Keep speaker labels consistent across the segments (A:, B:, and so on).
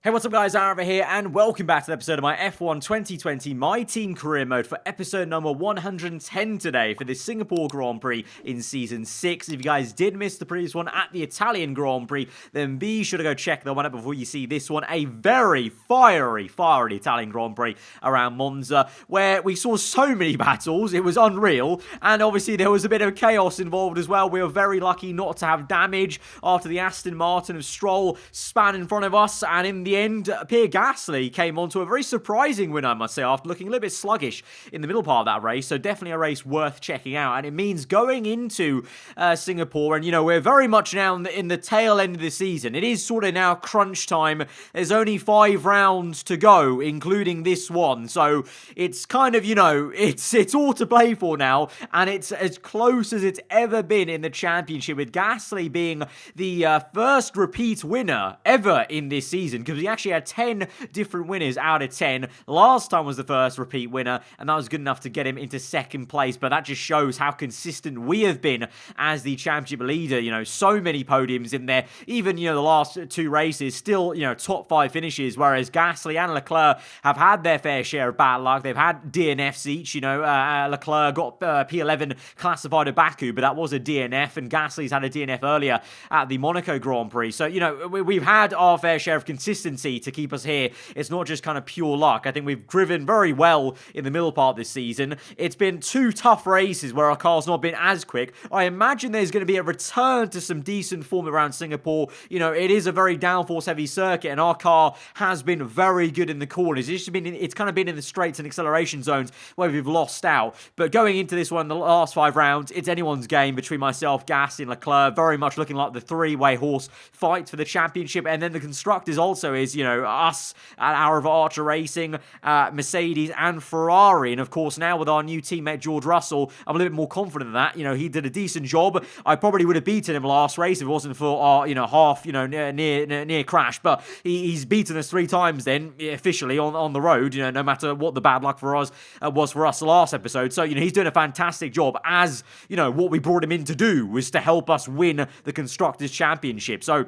A: Hey, what's up guys, aarava here, and welcome back to the episode of my F1 2020 My Team Career Mode for episode number 110 today for the Singapore Grand Prix in Season 6. If you guys did miss the previous one at the Italian Grand Prix, then be sure to go check that one out before you see this one. A very fiery Italian Grand Prix around Monza, where we saw so many battles, it was unreal, and obviously there was a bit of chaos involved as well. We were very lucky not to have damage after the Aston Martin of Stroll span in front of us, and in the end, Pierre Gasly came on to a very surprising win, I must say, after looking a little bit sluggish in the middle part of that race. So definitely a race worth checking out. And it means going into Singapore, and you know, we're very much now in the tail end of the season. It is sort of now crunch time. There's only 5 rounds to go, including this one. So it's kind of, you know, it's all to play for now. And it's as close as it's ever been in the championship, with Gasly being the first repeat winner ever in this season, because we actually had 10 different winners out of 10. Last time was the first repeat winner, and that was good enough to get him into second place. But that just shows how consistent we have been as the championship leader. You know, so many podiums in there. Even, you know, the last 2 races, still, you know, top 5 finishes, whereas Gasly and Leclerc have had their fair share of bad luck. They've had DNFs each. You know, Leclerc got P11 classified at Baku, but that was a DNF, and Gasly's had a DNF earlier at the Monaco Grand Prix. So, you know, we've had our fair share of consistency to keep us here. It's not just kind of pure luck. I think we've driven very well in the middle part of this season. It's been 2 tough races where our car's not been as quick. I imagine there's going to be a return to some decent form around Singapore. You know, it is a very downforce heavy circuit, and our car has been very good in the corners. It's kind of been in the straights and acceleration zones where we've lost out. But going into this one, the last 5 rounds, it's anyone's game between myself, Gasly, and Leclerc. Very much looking like the 3-way horse fight for the championship. And then the constructors also is, you know, us at aarava Archer Racing, Mercedes and Ferrari. And of course, now with our new teammate George Russell, I'm a little bit more confident in that. You know, he did a decent job. I probably would have beaten him last race if it wasn't for our, you know, half, you know, near crash. But he's beaten us 3 times then, officially, on the road, you know, no matter what the bad luck for us was for us last episode. So, you know, he's doing a fantastic job, as, you know, what we brought him in to do was to help us win the Constructors' Championship. So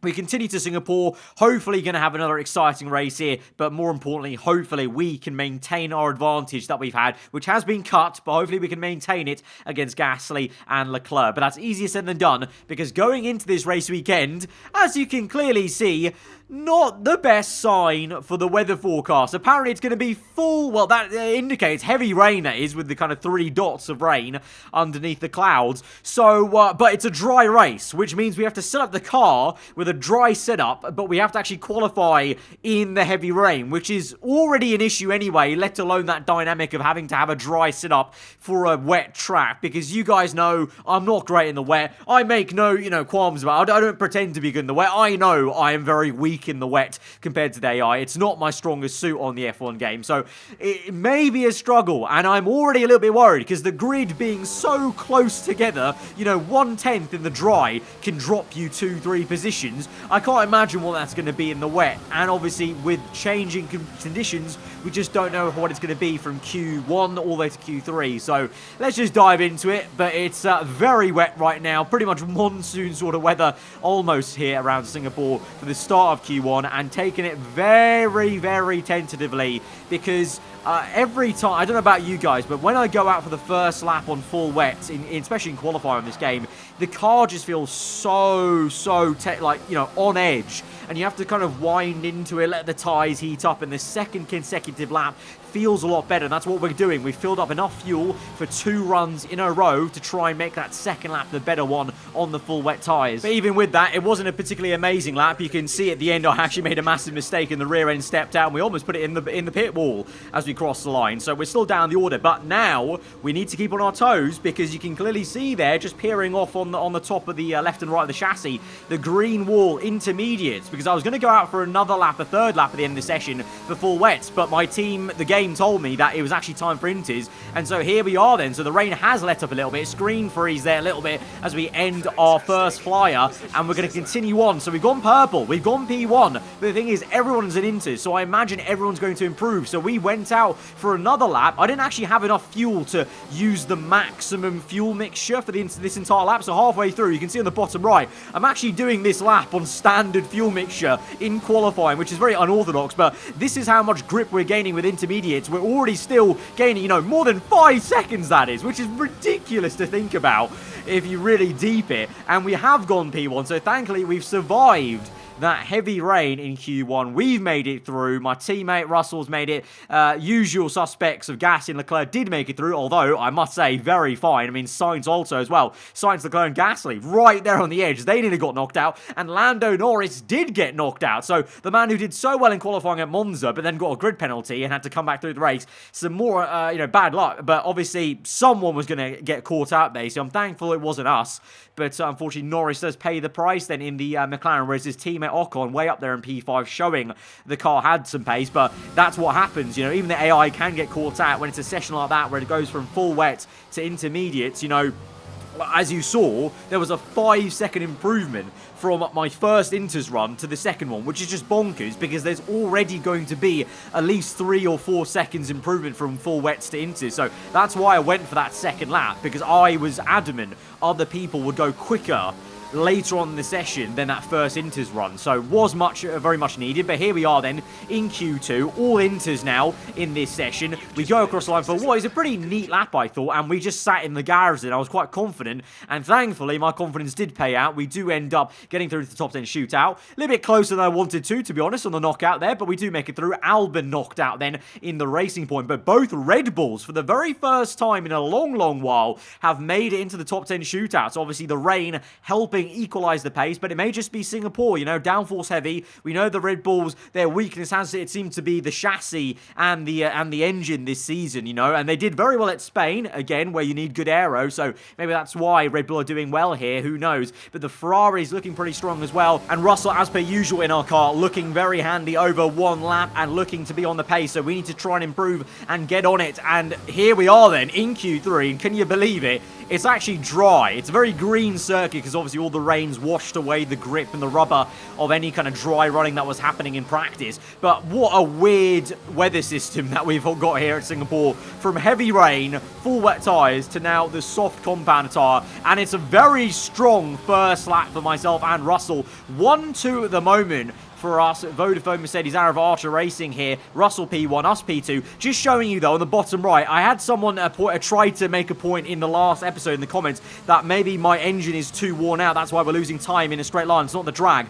A: we continue to Singapore, hopefully going to have another exciting race here, but more importantly, hopefully we can maintain our advantage that we've had, which has been cut, but hopefully we can maintain it against Gasly and Leclerc. But that's easier said than done, because going into this race weekend, as you can clearly see, not the best sign for the weather forecast. Apparently it's going to be full, well, that indicates heavy rain, that is, with the kind of 3 dots of rain underneath the clouds. So, but it's a dry race, which means we have to set up the car with a dry setup, but we have to actually qualify in the heavy rain, which is already an issue anyway, let alone that dynamic of having to have a dry setup for a wet track, because you guys know I'm not great in the wet. I make no, you know, qualms about it. I don't pretend to be good in the wet. I know I am very weak in the wet compared to the AI. It's not my strongest suit on the F1 game, so it may be a struggle, and I'm already a little bit worried, because the grid being so close together, you know, 1/10 in the dry can drop you 2-3 positions. I can't imagine what that's going to be in the wet, and obviously with changing conditions, we just don't know what it's going to be from Q1 all the way to Q3, so let's just dive into it. But it's very wet right now, pretty much monsoon sort of weather almost here around Singapore for the start of Q1, and taking it very tentatively, because every time, I don't know about you guys, but when I go out for the first lap on full wet, especially in qualifying in this game, the car just feels so like, you know, on edge, and you have to kind of wind into it, let the tyres heat up, and the second consecutive lap feels a lot better, and that's what we're doing. We've filled up enough fuel for 2 runs in a row to try and make that second lap the better one on the full wet tyres. But even with that, it wasn't a particularly amazing lap. You can see at the end I actually made a massive mistake, and the rear end stepped out, and we almost put it in the pit wall as we crossed the line. So we're still down the order, but now we need to keep on our toes, because you can clearly see there, just peering off on the top of the left and right of the chassis, the green wall intermediates, because I was going to go out for another lap, a 3rd lap at the end of the session for full wets, but my team, the game game told me that it was actually time for inters, and so here we are then. So the rain has let up a little bit, screen freeze there a little bit as we end our first flyer, and we're going to continue on. So we've gone purple, we've gone P1, but the thing is everyone's in inters, so I imagine everyone's going to improve. So we went out for another lap. I didn't actually have enough fuel to use the maximum fuel mixture for this entire lap, so halfway through, you can see on the bottom right, I'm actually doing this lap on standard fuel mixture in qualifying, which is very unorthodox, but this is how much grip we're gaining with intermediates. We're already still gaining, you know, more than 5 seconds, that is, which is ridiculous to think about if you really deep it. And we have gone P1, so thankfully we've survived that heavy rain in Q1. We've made it through. My teammate Russell's made it. Usual suspects of Gasly and Leclerc did make it through, although I must say very fine. I mean, Sainz also as well. Sainz, Leclerc and Gasly right there on the edge. They nearly got knocked out, and Lando Norris did get knocked out. So the man who did so well in qualifying at Monza but then got a grid penalty and had to come back through the race, some more bad luck, but obviously someone was going to get caught out there. So I'm thankful it wasn't us, but unfortunately Norris does pay the price then in the McLaren, whereas his teammate Ocon way up there in P5 showing the car had some pace. But that's what happens, you know, even the AI can get caught out when it's a session like that where it goes from full wet to intermediates. You know, as you saw, there was a 5-second improvement from my first inters run to the second one, which is just bonkers because there's already going to be at least 3 or 4 seconds improvement from full wets to inters. So that's why I went for that second lap, because I was adamant other people would go quicker later on in the session than that first inters run. So was very much needed. But here we are then in Q2, all inters now in this session. We go across the line for what is a pretty neat lap, I thought, and we just sat in the garage and I was quite confident, and thankfully my confidence did pay out. We do end up getting through to the top 10 shootout. A little bit closer than I wanted to be honest, on the knockout there, but we do make it through. Albon knocked out then in the racing point, but both Red Bulls for the very first time in a long while have made it into the top 10 shootouts. Obviously the rain helping equalize the pace, but it may just be Singapore, you know, downforce heavy. We know the Red Bulls, their weakness has it seemed to be the chassis and the engine this season, you know, and they did very well at Spain again, where you need good aero, so maybe that's why Red Bull are doing well here, who knows. But the Ferrari's looking pretty strong as well, and Russell, as per usual in our car, looking very handy over one lap and looking to be on the pace, so we need to try and improve and get on it. And here we are then in Q3, and can you believe it? It's actually dry. It's a very green circuit because obviously all the rain's washed away the grip and the rubber of any kind of dry running that was happening in practice. But what a weird weather system that we've got here at Singapore. From heavy rain, full wet tyres, to now the soft compound tyre. And it's a very strong first lap for myself and Russell. 1-2 at the moment for us, Vodafone Mercedes aarava Archer Racing here. Russell P1, us P2. Just showing you though, on the bottom right, I had someone try to make a point in the last episode in the comments that maybe my engine is too worn out. That's why we're losing time in a straight line. It's not the drag.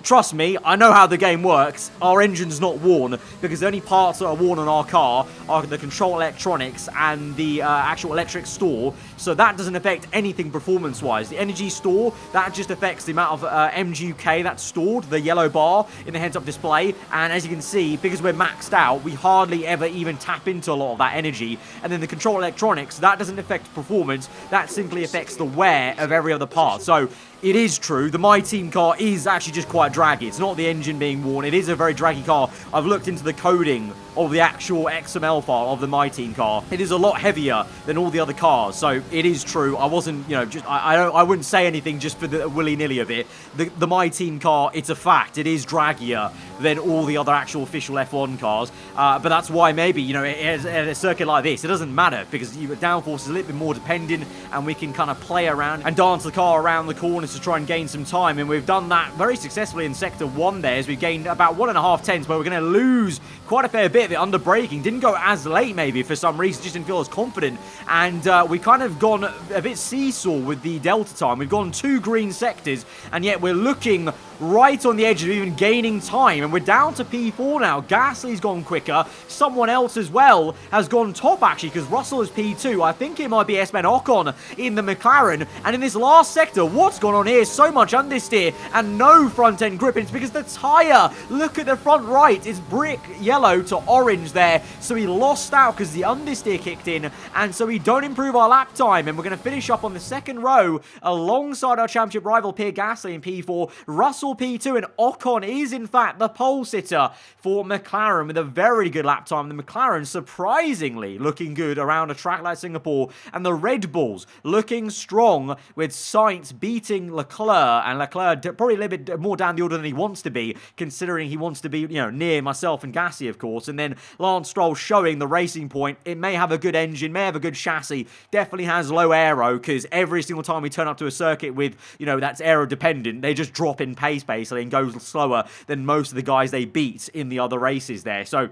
A: Trust me, I know how the game works. Our engine's not worn, because the only parts that are worn on our car are the control electronics and the actual electric store. So that doesn't affect anything performance-wise. The energy store, that just affects the amount of MGK that's stored, the yellow bar in the heads-up display. And as you can see, because we're maxed out, we hardly ever even tap into a lot of that energy. And then the control electronics, that doesn't affect performance. That simply affects the wear of every other part. So it is true, the My Team car is actually just quite draggy. It's not the engine being worn, it is a very draggy car. I've looked into the coding of the actual XML file of the My Team car. It is a lot heavier than all the other cars, so it is true. I wasn't, you know, just I wouldn't say anything just for the willy-nilly of it. The My Team car, it's a fact, it is draggier than all the other actual official F1 cars. But that's why maybe, you know, at a circuit like this, it doesn't matter, because downforce is a little bit more dependent, and we can kind of play around and dance the car around the corners to try and gain some time. And we've done that very successfully in Sector 1 there, as we've gained about 1.5 tenths, where we're going to lose quite a fair bit of it under braking. Didn't go as late maybe for some reason, just didn't feel as confident. And we kind of gone a bit seesaw with the delta time. We've gone 2 green sectors, and yet we're looking right on the edge of even gaining time, and we're down to P4 now. Gasly's gone quicker. Someone else as well has gone top, actually, because Russell is P2. I think it might be Esteban Ocon in the McLaren. And in this last sector, what's gone on here? So much understeer and no front end grip. It's because the tyre, look at the front right, it's brick yellow to orange there. So he lost out because the understeer kicked in, and so we don't improve our lap time, and we're going to finish up on the second row alongside our championship rival Pierre Gasly in P4. Russell still P2, and Ocon is in fact the pole sitter for McLaren with a very good lap time. The McLaren surprisingly looking good around a track like Singapore, and the Red Bulls looking strong with Sainz beating Leclerc, and Leclerc probably a little bit more down the order than he wants to be, considering he wants to be, near myself and Gasly, of course. And then Lance Stroll showing the Racing Point. It may have a good engine, may have a good chassis, definitely has low aero, because every single time we turn up to a circuit with, that's aero dependent, they just drop in pace basically and go slower than most of the guys they beat in the other races there. So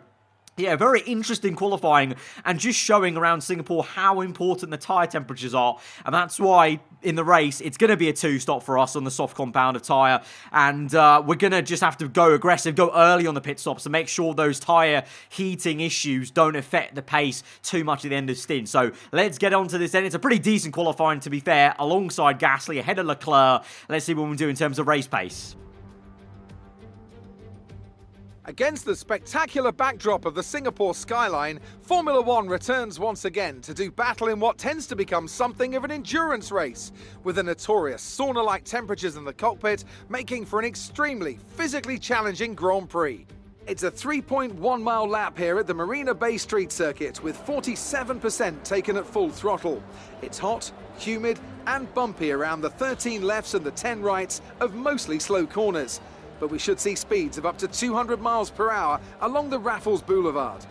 A: yeah, very interesting qualifying, and just showing around Singapore how important the tyre temperatures are. And that's why in the race, it's going to be a 2-stop for us on the soft compound of tyre. And we're going to just have to go aggressive, go early on the pit stops to make sure those tyre heating issues don't affect the pace too much at the end of stint. So let's get on to this then. It's a pretty decent qualifying, to be fair, alongside Gasly, ahead of Leclerc. Let's see what we do in terms of race pace.
B: Against the spectacular backdrop of the Singapore skyline, Formula One returns once again to do battle in what tends to become something of an endurance race, with the notorious sauna-like temperatures in the cockpit making for an extremely physically challenging Grand Prix. It's a 3.1-mile lap here at the Marina Bay Street Circuit, with 47% taken at full throttle. It's hot, humid and bumpy around the 13 lefts and the 10 rights of mostly slow corners, but we should see speeds of up to 200 miles per hour along the Raffles Boulevard.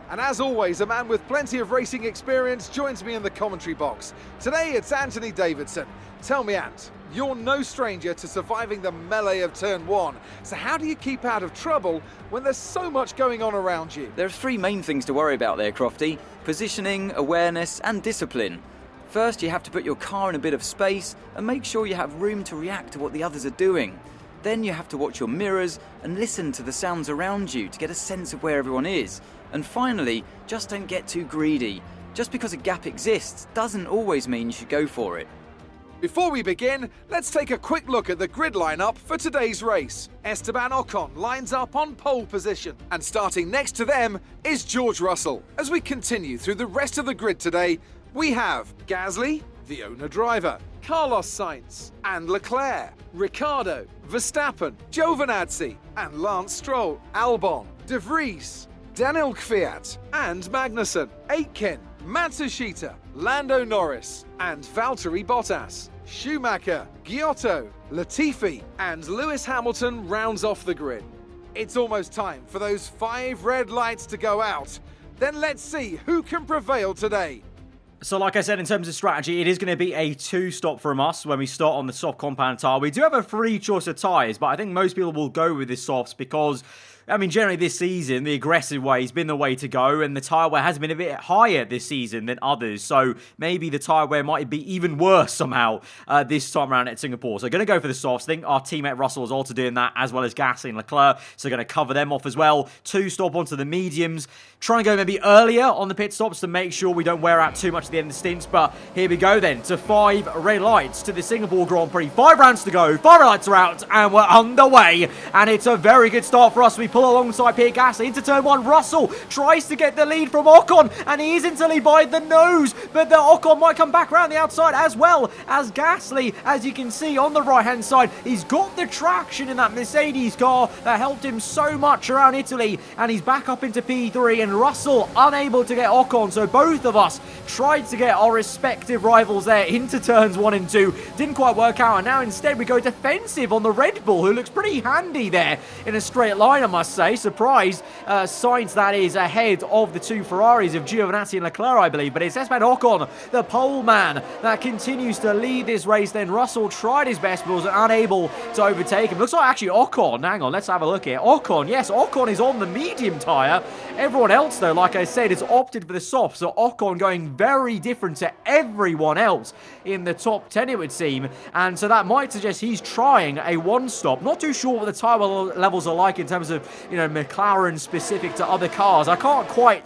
B: And as always, a man with plenty of racing experience joins me in the commentary box. Today it's Anthony Davidson. Tell me, Ant, you're no stranger to surviving the melee of turn 1. So how do you keep out of trouble when there's so much going on around you?
C: There are 3 main things to worry about there, Crofty: positioning, awareness and discipline. First, you have to put your car in a bit of space and make sure you have room to react to what the others are doing. Then you have to watch your mirrors and listen to the sounds around you to get a sense of where everyone is. And finally, just don't get too greedy. Just because a gap exists doesn't always mean you should go for it.
B: Before we begin, let's take a quick look at the grid lineup for today's race. Esteban Ocon lines up on pole position, and starting next to them is George Russell. As we continue through the rest of the grid today, we have Gasly, the owner-driver, Carlos Sainz and Leclerc, Ricciardo, Verstappen, Giovinazzi and Lance Stroll, Albon, De Vries, Daniel Kvyat and Magnussen, Aitken, Matsushita, Lando Norris and Valtteri Bottas, Schumacher, Giotto, Latifi and Lewis Hamilton rounds off the grid. It's almost time for those 5 red lights to go out. Then let's see who can prevail today.
A: So like I said, in terms of strategy, it is going to be a 2-stop from us when we start on the soft compound tyre. We do have a free choice of tyres, but I think most people will go with the softs because, generally this season, the aggressive way has been the way to go, and the tyre wear has been a bit higher this season than others, so maybe the tyre wear might be even worse somehow this time around at Singapore. So going to go for the softs. I think our teammate Russell is also doing that, as well as Gasly and Leclerc, so going to cover them off as well. 2-stop onto the mediums. Try and go maybe earlier on the pit stops to make sure we don't wear out too much at the end of the stints, but here we go then to 5 red lights to the Singapore Grand Prix. 5 rounds to go, 5 red lights are out, and we're underway, and it's a very good start for us. We pull alongside Pierre Gasly into turn 1. Russell tries to get the lead from Ocon, and he is into the lead by the nose, but the Ocon might come back around the outside as well as Gasly. As you can see on the right hand side, he's got the traction in that Mercedes car that helped him so much around Italy, and he's back up into P3, and Russell unable to get Ocon. So both of us tried to get our respective rivals there into turns 1 and 2. Didn't quite work out, and now instead we go defensive on the Red Bull, who looks pretty handy there in a straight line, I must say. Surprised Sainz, that is, ahead of the 2 Ferraris of Giovinazzi and Leclerc, I believe. But it's Esteban Ocon, the pole man, that continues to lead this race. Then Russell tried his best, but was unable to overtake him. Looks like actually Ocon, hang on, let's have a look here. Ocon, yes, Ocon is on the medium tyre. Everyone else, though, like I said, has opted for the soft. So Ocon going very different to everyone else in the top 10, it would seem. And so that might suggest he's trying a 1-stop. Not too sure what the tyre levels are like in terms of, McLaren specific to other cars. I can't quite,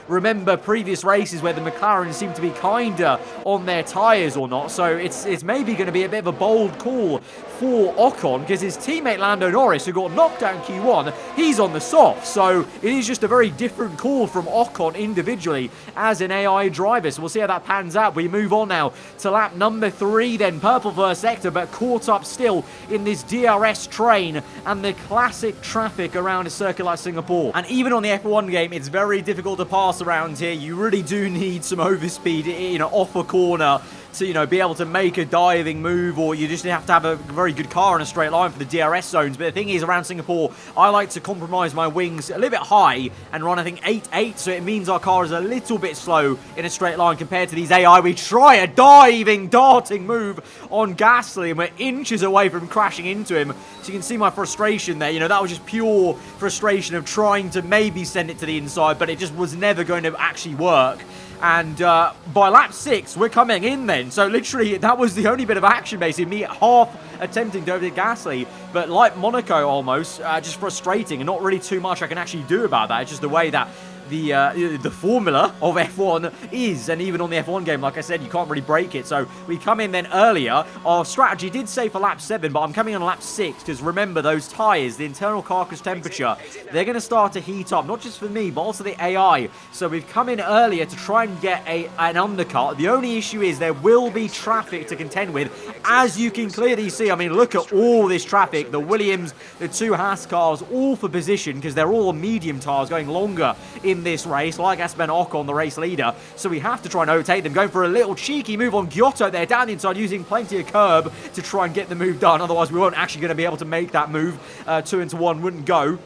A: remember previous races where the McLaren seem to be kinder on their tyres or not. So it's maybe going to be a bit of a bold call for Ocon, because his teammate Lando Norris, who got knocked down Q1, he's on the soft. So it is just a very different call from Ocon individually as an AI driver. So we'll see how that pans out. We move on now to lap number 3 then. Purple versus sector, but caught up still in this DRS train and the classic traffic around a circuit like Singapore. And even on the F1 game, it's very difficult to pass around here. You really do need some overspeed, you know, off a corner to, you know, be able to make a diving move, or you just have to have a very good car in a straight line for the DRS zones. But the thing is, around Singapore, I like to compromise my wings a little bit high and run, I think, 8.8, so it means our car is a little bit slow in a straight line compared to these AI. We try a diving, darting move on Gasly, and we're inches away from crashing into him. So you can see my frustration there. You know, that was just pure frustration of trying to maybe send it to the inside, but it just was never going to actually work. And by lap 6, we're coming in then. So literally, that was the only bit of action, basically. Me half attempting to overtake Gasly. But like Monaco almost, just frustrating. And not really too much I can actually do about that. It's just the way that the formula of F1 is, and even on the F1 game, like I said, you can't really break it. So we come in then earlier. Our strategy did say for lap 7, but I'm coming on lap 6 because remember, those tyres, the internal carcass temperature, they're going to start to heat up, not just for me, but also the AI. So we've come in earlier to try and get an undercut. The only issue is there will be traffic to contend with, as you can clearly see. I mean, look at all this traffic. The Williams, the 2 Haas cars, all for position because they're all medium tires going longer in this race, like Esteban Ocon, the race leader. So we have to try and overtake them, going for a little cheeky move on Giotto there, down the inside, using plenty of curb to try and get the move done. Otherwise, we weren't actually going to be able to make that move. 2 into 1 wouldn't go.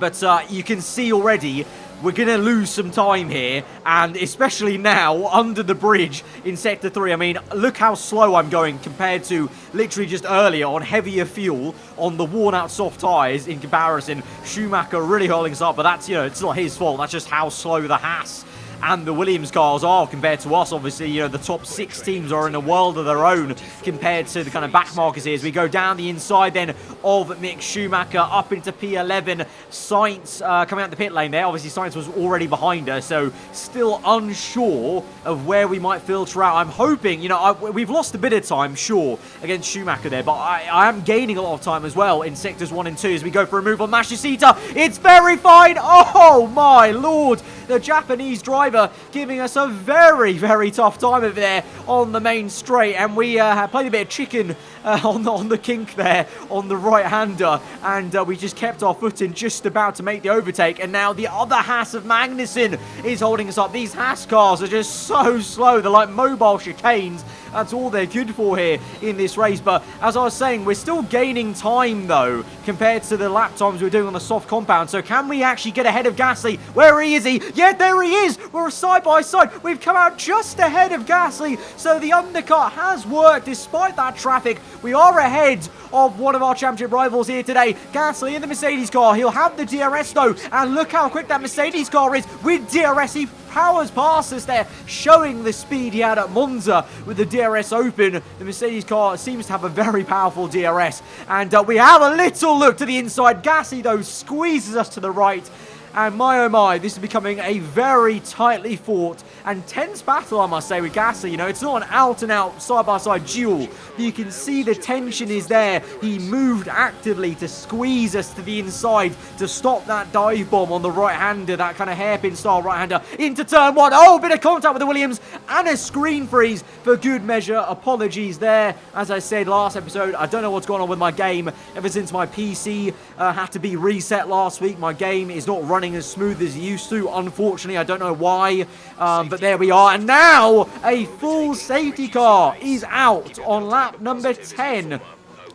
A: But you can see already we're going to lose some time here, and especially now under the bridge in Sector 3. I mean, look how slow I'm going compared to literally just earlier on heavier fuel on the worn-out soft tyres in comparison. Schumacher really holding us up, but that's, you know, it's not his fault. That's just how slow the Haas and the Williams cars are compared to us. Obviously, you know, the top 6 teams are in a world of their own compared to the kind of back markers here. As we go down the inside then of Mick Schumacher up into P11. Sainz coming out the pit lane there. Obviously, Sainz was already behind her, so still unsure of where we might filter out. I'm hoping, you know, we've lost a bit of time, sure, against Schumacher there, but I am gaining a lot of time as well in sectors 1 and 2 as we go for a move on Mashishita. It's verified. Oh my lord, the Japanese driver giving us a very, very tough time over there on the main straight, and we played a bit of chicken on the kink there on the right-hander, and we just kept our foot in, just about to make the overtake. And now the other Haas of Magnussen is holding us up. These Haas cars are just so slow. They're like mobile chicanes. That's all they're good for here in this race. But as I was saying, we're still gaining time, though, compared to the lap times we're doing on the soft compound. So can we actually get ahead of Gasly? Where is he? Yeah, there he is. We're side by side. We've come out just ahead of Gasly. So the undercut has worked despite that traffic. We are ahead of one of our championship rivals here today. Gasly in the Mercedes car. He'll have the DRS, though. And look how quick that Mercedes car is with DRS. He powers past us there, showing the speed he had at Monza with the DRS open. The Mercedes car seems to have a very powerful DRS. And we have a little look to the inside. Gasly, though, squeezes us to the right. And my oh my, this is becoming a very tightly fought and tense battle, I must say, with Gasly. You know, it's not an out-and-out side-by-side duel. You can see the tension is there. He moved actively to squeeze us to the inside to stop that dive bomb on the right-hander, that kind of hairpin-style right-hander into turn 1. Oh, a bit of contact with the Williams and a screen freeze for good measure. Apologies there. As I said last episode, I don't know what's going on with my game. Ever since my PC had to be reset last week, my game is not running as smooth as it used to, unfortunately. I don't know why, but there we are. And now a full safety car is out on lap number 10.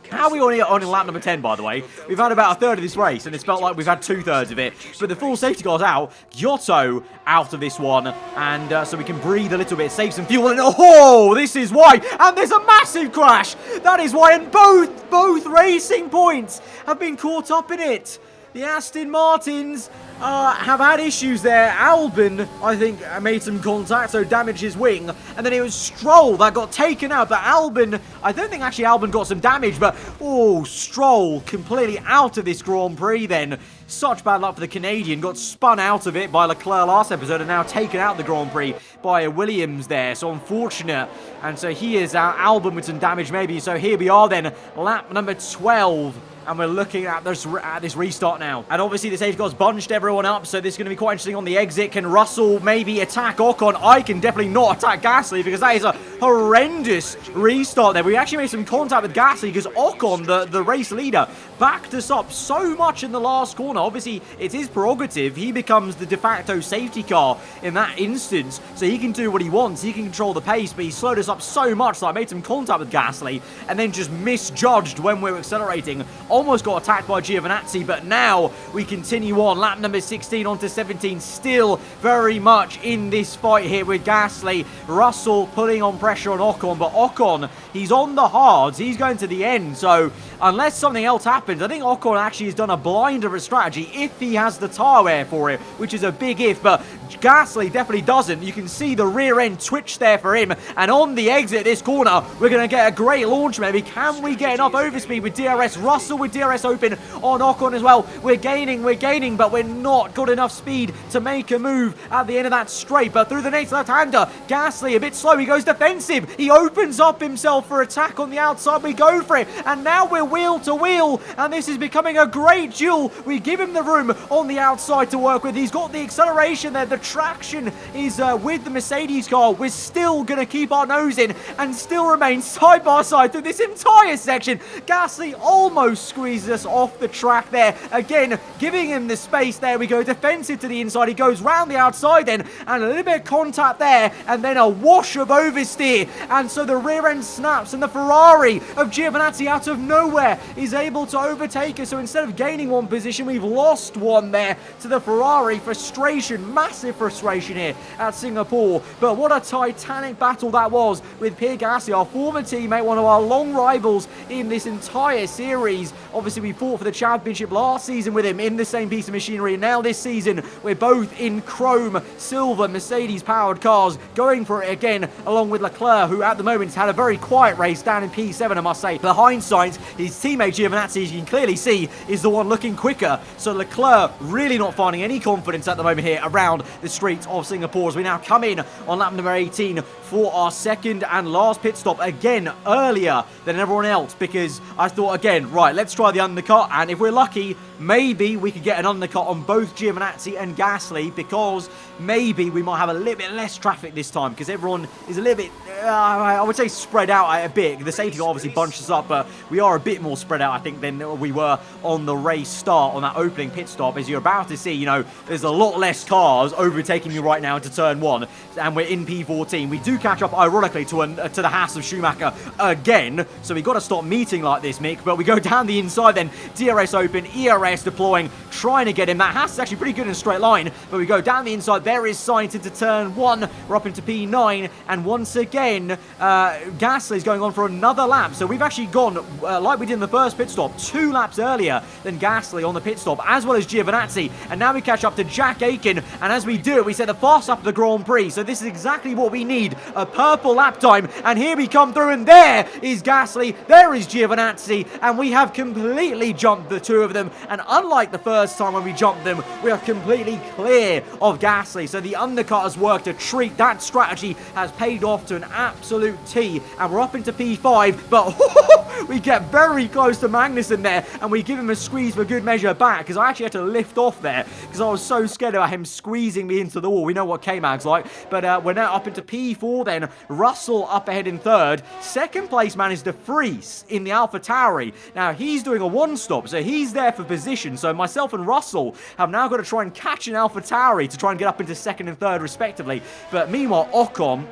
A: How are we only on lap number 10, by the way? We've had about a third of this race, and it's felt like we've had 2/3 of it. But the full safety car's out. Giotto out of this one, and so we can breathe a little bit, save some fuel. And oh, this is why. And there's a massive crash. That is why. And both racing points have been caught up in it. The Aston Martins have had issues there. Albon, I think, made some contact, so damaged his wing. And then it was Stroll that got taken out. But Albon, I don't think actually Albon got some damage. But, oh, Stroll completely out of this Grand Prix then. Such bad luck for the Canadian. Got spun out of it by Leclerc last episode and now taken out the Grand Prix by a Williams there. So unfortunate. And so he is out. Albon with some damage maybe. So here we are then. Lap number 12. And we're looking at this restart now. And obviously the safety car's bunched everyone up, so this is going to be quite interesting on the exit. Can Russell maybe attack Ocon? I can definitely not attack Gasly because that is a horrendous restart there. We actually made some contact with Gasly because Ocon, the race leader, backed us up so much in the last corner. Obviously, it's his prerogative. He becomes the de facto safety car in that instance, so he can do what he wants. He can control the pace, but he slowed us up so much that I made some contact with Gasly and then just misjudged when we were accelerating. Almost got attacked by Giovinazzi, but now we continue on. Lap number 16 onto 17, still very much in this fight here with Gasly. Russell putting on pressure on Ocon, but Ocon, he's on the hards. He's going to the end, so unless something else happens, I think Ocon actually has done a blinder of a strategy if he has the tyre wear for it, which is a big if, but Gasly definitely doesn't. You can see the rear end twitch there for him, and on the exit this corner, we're going to get a great launch maybe. Can we get enough overspeed with DRS? Russell with DRS open on Ocon as well. We're gaining, but we're not got enough speed to make a move at the end of that straight. But through the next left-hander, Gasly a bit slow. He goes defensive. He opens up himself for attack on the outside. We go for it, and now we're wheel to wheel, and this is becoming a great duel. We give him the room on the outside to work with. He's got the acceleration there. The traction is with the Mercedes car. We're still going to keep our nose in and still remain side by side through this entire section. Gasly almost squeezes us off the track there. Again, giving him the space there. We go defensive to the inside. He goes round the outside then, and a little bit of contact there, and then a wash of oversteer. And so the rear end snaps, and the Ferrari of Giovinazzi out of nowhere is able to overtake us. So instead of gaining one position, we've lost one there to the Ferrari. Frustration, massive frustration here at Singapore. But what a titanic battle that was with Pierre Gasly, our former teammate, one of our long rivals in this entire series. Obviously, we fought for the championship last season with him in the same piece of machinery. And now this season, we're both in chrome, silver, Mercedes-powered cars, going for it again, along with Leclerc, who at the moment has had a very quiet race down in P7, I must say. But hindsight, his teammate Giovinazzi, as you can clearly see, is the one looking quicker. So Leclerc really not finding any confidence at the moment here around the streets of Singapore as we now come in on lap number 18 for our second and last pit stop, again earlier than everyone else, because I thought again, right, let's try the undercut, and if we're lucky, maybe we could get an undercut on both Giovinazzi and Gasly, because maybe we might have a little bit less traffic this time, because everyone is a little bit, I would say, spread out a bit. The safety car obviously bunched us up, but we are a bit more spread out, I think, than we were on the race start, on that opening pit stop. As you're about to see, you know, there's a lot less cars overtaking me right now into turn one, and we're in P14. We do catch up, ironically, to the Haas of Schumacher again, so we got to stop meeting like this, Mick. But we go down the inside then, DRS open, ERS deploying, trying to get him. That Haas is actually pretty good in a straight line, but we go down the inside. There is Sainz into turn one. We're up into P9, and once again, Gasly is going on for another lap. So we've actually gone, like we did in the first pit stop, 2 laps earlier than Gasly on the pit stop, as well as Giovinazzi. And now we catch up to Jack Aiken, and as we do, we set the fast up of the Grand Prix. So this is exactly what we need, a purple lap time. And here we come through, and there is Gasly, there is Giovinazzi, and we have completely jumped the two of them. And unlike the first time when we jumped them, we are completely clear of Gasly. So the undercut has worked a treat. That strategy has paid off to an absolute T, and we're up into P5, but we get very close to Magnussen there, and we give him a squeeze for good measure back, because I actually had to lift off there because I was so scared about him squeezing me into the wall. We know what K-Mag's like, but we're now up into P4 then. Russell up ahead in third. Second place man is De Vries in the AlphaTauri. Now he's doing a one-stop, so he's there for position. So myself and Russell have now got to try and catch an AlphaTauri to try and get up into second and third respectively. But meanwhile, Ocon,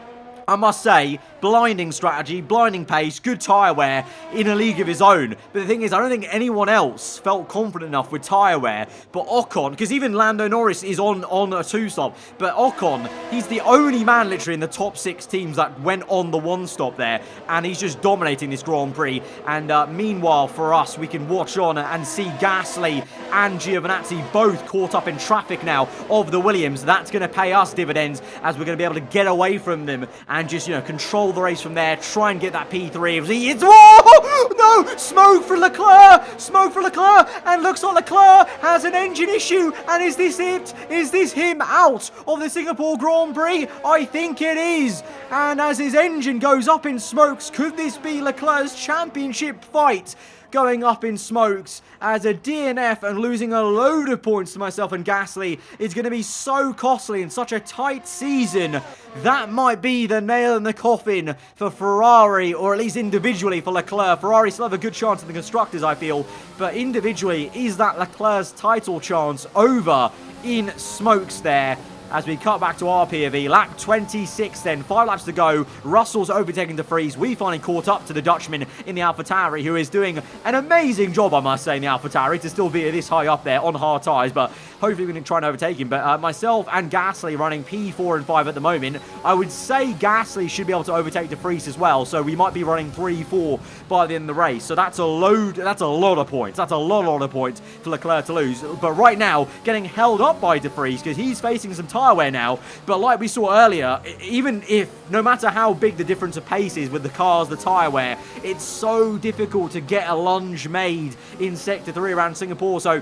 A: I must say, blinding strategy, blinding pace, good tyre wear in a league of his own. But the thing is, I don't think anyone else felt confident enough with tyre wear. But Ocon, because even Lando Norris is on a 2-stop, but Ocon, he's the only man literally in the top 6 teams that went on the 1-stop there, and he's just dominating this Grand Prix. And meanwhile, for us, we can watch on and see Gasly and Giovinazzi both caught up in traffic now of the Williams. That's going to pay us dividends as we're going to be able to get away from them and just, control the race from there, try and get that P3. It's, no! Smoke for Leclerc! Smoke for Leclerc! And looks like Leclerc has an engine issue. And is this it? Is this him out of the Singapore Grand Prix? I think it is. And as his engine goes up in smokes, could this be Leclerc's championship fight going up in smokes as a DNF and losing a load of points to myself and Gasly is going to be so costly in such a tight season? That might be the nail in the coffin for Ferrari, or at least individually for Leclerc. Ferrari still have a good chance in the Constructors, I feel, but individually, is that Leclerc's title chance over in smokes there? As we cut back to our POV, lap 26 then, 5 laps to go. Russell's overtaking De Vries. We finally caught up to the Dutchman in the AlphaTauri, who is doing an amazing job, I must say, in the AlphaTauri to still be this high up there on hard tyres, but hopefully we can try and overtake him. But myself and Gasly running P4 and 5 at the moment. I would say Gasly should be able to overtake De Vries as well, so we might be running 3-4 by the end of the race. So that's a lot of points. That's a lot of points for Leclerc to lose. But right now, getting held up by De Vries because he's facing some tyre wear now. But like we saw earlier, even if, no matter how big the difference of pace is with the cars, the tyre wear, it's so difficult to get a lunge made in Sector 3 around Singapore. So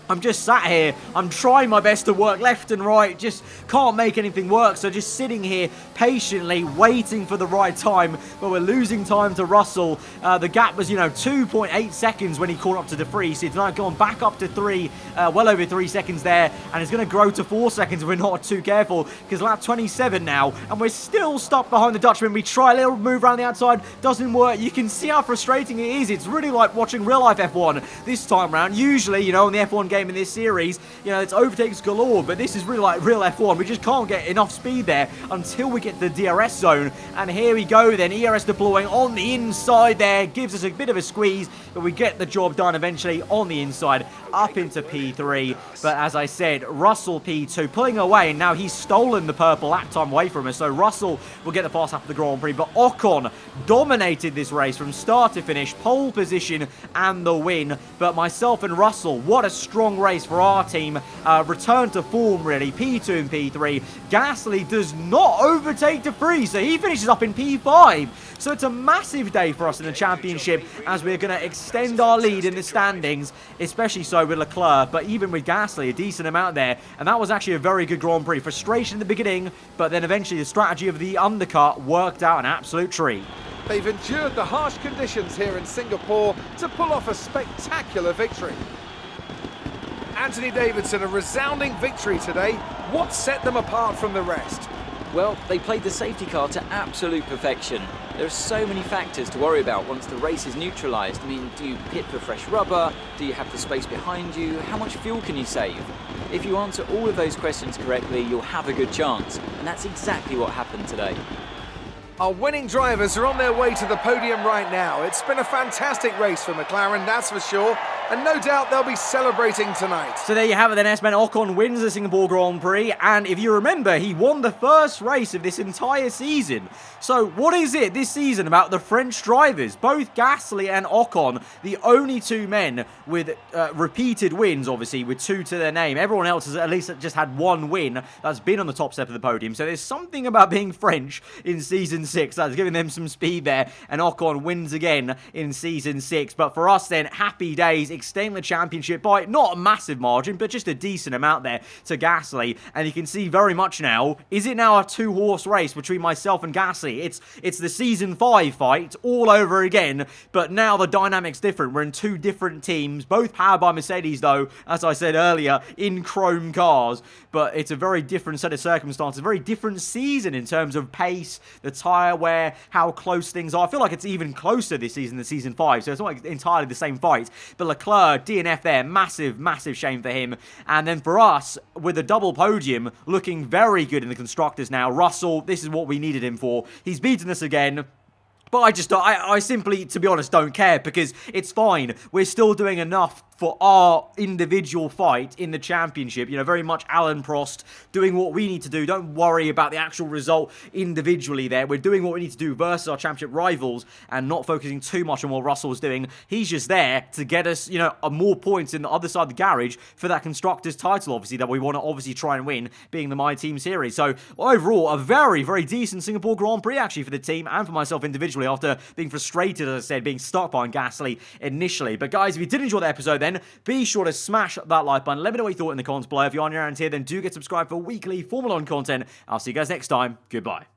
A: I'm just sat here, I'm trying my best to work left and right, just can't make anything work, so just sitting here patiently waiting for the right time, but we're losing time to Russell. The gap was, 2.8 seconds when he caught up to De Vries. It's now gone back up to 3, well over 3 seconds there, and it's going to grow to 4 seconds if we're not too careful, because lap 27 now, and we're still stuck behind the Dutchman. We try a little move around the outside, doesn't work. You can see how frustrating it is. It's really like watching real life F1 this time around. Usually, in the F1 game in this series, it's overtakes galore, but this is really like real F1. We just can't get enough speed there until we get the DRS zone, and here we go then. ERS deploying on the inside there, gives us a bit of a squeeze, but we get the job done eventually on the inside, up into P3. But as I said, Russell P2 pulling away, and now he's stolen the purple lap time away from us, so Russell will get the fast lap of the Grand Prix, but Ocon dominated this race from start to finish, pole position and the win. But myself and Russell, what a strong race for our team. Return to form, really. P2 and P3. Gasly does not overtake De Vries, so he finishes up in P5. So it's a massive day for us in the championship as we're going to extend our lead in the standings, especially so with Leclerc, but even with Gasly, a decent amount there. And that was actually a very good Grand Prix. Frustration in the beginning, but then eventually the strategy of the undercut worked out an absolute treat.
B: They've endured the harsh conditions here in Singapore to pull off a spectacular victory. Anthony Davidson, a resounding victory today. What set them apart from the rest?
C: Well, they played the safety car to absolute perfection. There are so many factors to worry about once the race is neutralised. I mean, do you pit for fresh rubber? Do you have the space behind you? How much fuel can you save? If you answer all of those questions correctly, you'll have a good chance. And that's exactly what happened today.
B: Our winning drivers are on their way to the podium right now. It's been a fantastic race for McLaren, that's for sure. And no doubt they'll be celebrating tonight.
A: So there you have it then, S-Man. Ocon wins the Singapore Grand Prix, and if you remember, he won the first race of this entire season. So what is it this season about the French drivers? Both Gasly and Ocon, the only two men with repeated wins, obviously, with 2 to their name. Everyone else has at least just had 1 win that's been on the top step of the podium. So there's something about being French in Season 6 that's giving them some speed there, and Ocon wins again in Season 6. But for us then, happy days, extending the championship by not a massive margin, but just a decent amount there to Gasly. And you can see very much now, is it now a 2-horse race between myself and Gasly? It's the Season 5 fight all over again, but now the dynamic's different. We're in 2 different teams, both powered by Mercedes though, as I said earlier, in chrome cars. But it's a very different set of circumstances, a very different season in terms of pace, the tyre wear, how close things are. I feel like it's even closer this season than Season 5, so it's not like entirely the same fight. But Leclerc, DNF there, massive shame for him. And then for us, with a double podium, looking very good in the Constructors now. Russell, this is what we needed him for. He's beaten us again. But I simply, to be honest, don't care, because it's fine. We're still doing enough for our individual fight in the championship. You know, very much Alan Prost doing what we need to do. Don't worry about the actual result individually there. We're doing what we need to do versus our championship rivals and not focusing too much on what Russell's doing. He's just there to get us, you know, more points in the other side of the garage for that Constructors title, obviously, that we want to obviously try and win, being the My Team series. So overall, a very, very decent Singapore Grand Prix actually for the team and for myself individually after being frustrated, as I said, being stuck behind Gasly initially. But guys, if you did enjoy the episode, then be sure to smash that like button. Let me know what you thought in the comments below. If you're on your end here, then do get subscribed for weekly Formula 1 content. I'll see you guys next time. Goodbye.